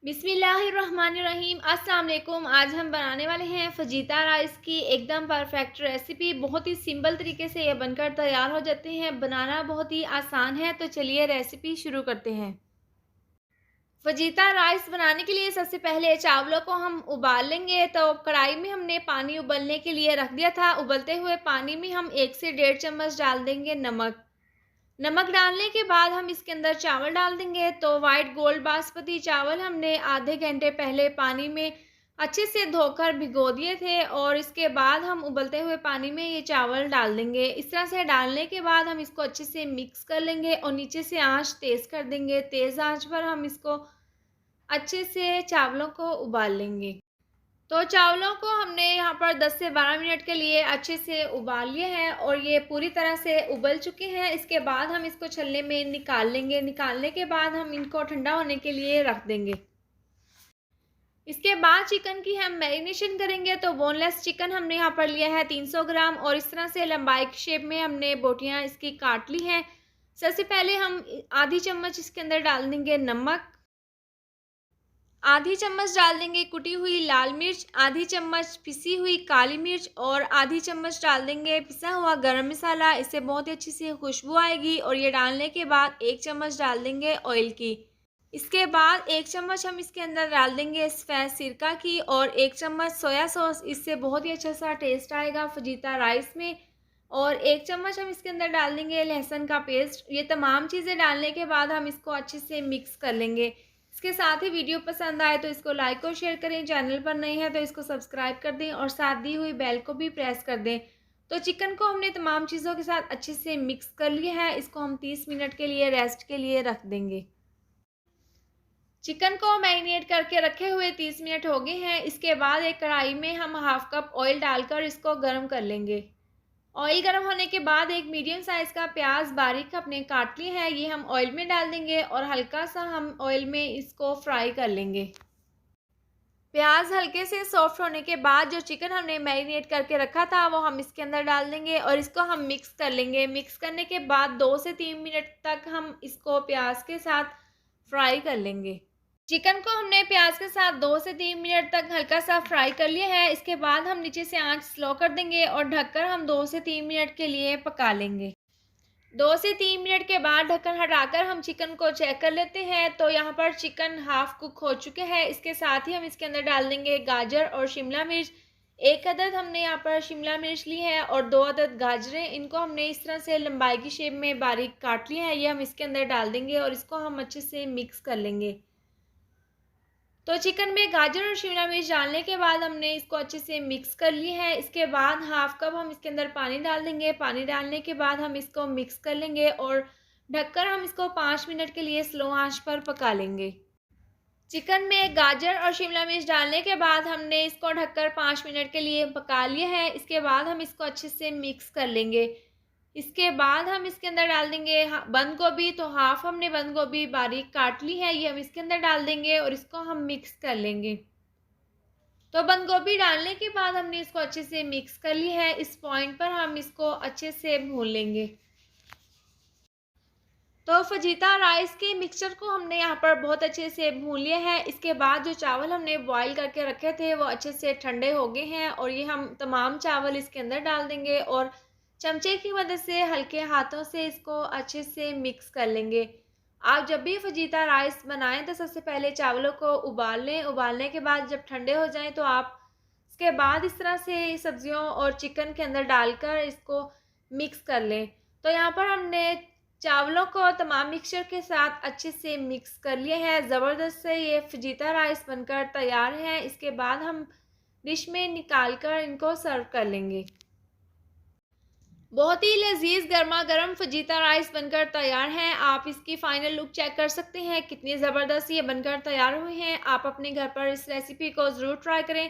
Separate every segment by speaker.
Speaker 1: बिस्मिल्लाहिर्रहमानिर्रहीम। अस्सलाम वालेकुम। आज हम बनाने वाले हैं फजीता राइस की एकदम परफेक्ट रेसिपी। बहुत ही सिंपल तरीके से ये बनकर तैयार हो जाते हैं। बनाना बहुत ही आसान है। तो चलिए रेसिपी शुरू करते हैं। फजीता राइस बनाने के लिए सबसे पहले चावलों को हम उबाल लेंगे। तो कढ़ाई में हमने पानी उबलने के लिए रख दिया था। उबलते हुए पानी में हम 1 से 1.5 चम्मच डाल देंगे नमक। नमक डालने के बाद हम इसके अंदर चावल डाल देंगे। तो वाइट गोल्ड बासमती चावल हमने आधे घंटे पहले पानी में अच्छे से धोकर भिगो दिए थे और इसके बाद हम उबलते हुए पानी में ये चावल डाल देंगे। इस तरह से डालने के बाद हम इसको अच्छे से मिक्स कर लेंगे और नीचे से आंच तेज़ कर देंगे। तेज़ आंच पर हम इसको अच्छे से चावलों को उबाल लेंगे। तो चावलों को हमने यहाँ पर 10 से 12 मिनट के लिए अच्छे से उबाल लिया है और ये पूरी तरह से उबल चुके हैं। इसके बाद हम इसको छलनी में निकाल लेंगे। निकालने के बाद हम इनको ठंडा होने के लिए रख देंगे। इसके बाद चिकन की हम मैरिनेशन करेंगे। तो बोनलेस चिकन हमने यहाँ पर लिया है 300 ग्राम और इस तरह से लंबाई की शेप में हमने बोटियाँ इसकी काट ली हैं। सबसे पहले हम आधी चम्मच इसके अंदर डाल देंगे नमक, आधी चम्मच डाल देंगे कुटी हुई लाल मिर्च, आधी चम्मच पिसी हुई काली मिर्च और आधी चम्मच डाल देंगे पिसा हुआ गरम मसाला। इससे बहुत ही अच्छी सी खुशबू आएगी। और ये डालने के बाद 1 चम्मच डाल देंगे ऑयल की। इसके बाद 1 चम्मच हम इसके अंदर डाल देंगे सफ़ेद सिरका की और 1 चम्मच सोया सॉस। इससे बहुत ही अच्छा सा टेस्ट आएगा फजीता राइस में। और 1 चम्मच हम इसके अंदर डाल देंगे लहसुन का पेस्ट। ये तमाम चीज़ें डालने के बाद हम इसको अच्छे से मिक्स कर लेंगे। इसके साथ ही वीडियो पसंद आए तो इसको लाइक और शेयर करें। चैनल पर नए हैं तो इसको सब्सक्राइब कर दें और साथ दी हुई बेल को भी प्रेस कर दें। तो चिकन को हमने तमाम चीज़ों के साथ अच्छे से मिक्स कर लिया है। इसको हम 30 मिनट के लिए रेस्ट के लिए रख देंगे। चिकन को मैरिनेट करके रखे हुए 30 मिनट हो गए हैं। इसके बाद एक कढ़ाई में हम हाफ कप ऑयल डालकर इसको गर्म कर लेंगे। ऑयल गर्म होने के बाद एक मीडियम साइज़ का प्याज बारीक अपने काट लिए है, ये हम ऑयल में डाल देंगे और हल्का सा हम ऑयल में इसको फ्राई कर लेंगे। प्याज हल्के से सॉफ्ट होने के बाद जो चिकन हमने मैरिनेट करके रखा था वो हम इसके अंदर डाल देंगे और इसको हम मिक्स कर लेंगे। मिक्स करने के बाद 2 से 3 मिनट तक हम इसको प्याज के साथ फ्राई कर लेंगे। चिकन को हमने प्याज के साथ 2 से 3 मिनट तक हल्का सा फ्राई कर लिया है। इसके बाद हम नीचे से आंच स्लो कर देंगे और ढककर हम 2 से 3 मिनट के लिए पका लेंगे। 2 से 3 मिनट के बाद ढक्कन हटाकर हम चिकन को चेक कर लेते हैं। तो यहाँ पर चिकन हाफ कुक हो चुके हैं। इसके साथ ही हम इसके अंदर डाल देंगे गाजर और शिमला मिर्च। 1 अदद हमने यहाँ पर शिमला मिर्च ली है और 2 अदद गाजरें, इनको हमने इस तरह से लंबाई की शेप में बारीक काट लिया है। ये हम इसके अंदर डाल देंगे और इसको हम अच्छे से मिक्स कर लेंगे। तो चिकन में गाजर और शिमला मिर्च डालने के बाद हमने इसको अच्छे से मिक्स कर लिया है। इसके बाद हाफ कप हम इसके अंदर पानी डाल देंगे। पानी डालने के बाद हम इसको मिक्स कर लेंगे और ढककर हम इसको 5 मिनट के लिए स्लो आंच पर पका लेंगे। चिकन में गाजर और शिमला मिर्च डालने के बाद हमने इसको ढककर 5 मिनट के लिए पका लिया है। इसके बाद हम इसको अच्छे से मिक्स कर लेंगे। इसके बाद हम इसके अंदर डाल देंगे बंद गोभी। तो हाफ हमने बंद गोभी बारीक काट ली है, ये हम इसके अंदर डाल देंगे और इसको हम मिक्स कर लेंगे। तो बंद गोभी डालने के बाद हमने इसको अच्छे से मिक्स कर ली है। इस पॉइंट पर हम इसको अच्छे से भून लेंगे। तो फजीता राइस के मिक्सचर को हमने यहाँ पर बहुत अच्छे से भून लिया है। इसके बाद जो चावल हमने बॉईल करके रखे थे वो अच्छे से ठंडे हो गए हैं और ये हम तमाम चावल इसके अंदर डाल देंगे और चमचे की मदद से हल्के हाथों से इसको अच्छे से मिक्स कर लेंगे। आप जब भी फजीता राइस बनाएं तो सबसे पहले चावलों को उबाल लें। उबालने के बाद जब ठंडे हो जाएं तो आप इसके बाद इस तरह से सब्जियों और चिकन के अंदर डालकर इसको मिक्स कर लें। तो यहाँ पर हमने चावलों को तमाम मिक्सचर के साथ अच्छे से मिक्स कर लिए हैं। ज़बरदस्त से ये फजीता राइस बनकर तैयार है। इसके बाद हम डिश में निकाल कर इनको सर्व कर लेंगे। बहुत ही लजीज गर्मा गर्म फजीता राइस बनकर तैयार हैं। आप इसकी फ़ाइनल लुक चेक कर सकते हैं कितनी ज़बरदस्त ये बनकर तैयार हुए हैं। आप अपने घर पर इस रेसिपी को ज़रूर ट्राई करें।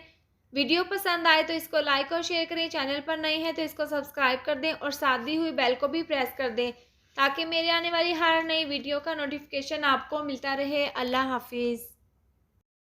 Speaker 1: वीडियो पसंद आए तो इसको लाइक और शेयर करें। चैनल पर नए हैं तो इसको सब्सक्राइब कर दें और साथ दी हुई बेल को भी प्रेस कर दें ताकि मेरे आने वाली हर नई वीडियो का नोटिफिकेशन आपको मिलता रहे। अल्लाह हाफिज़।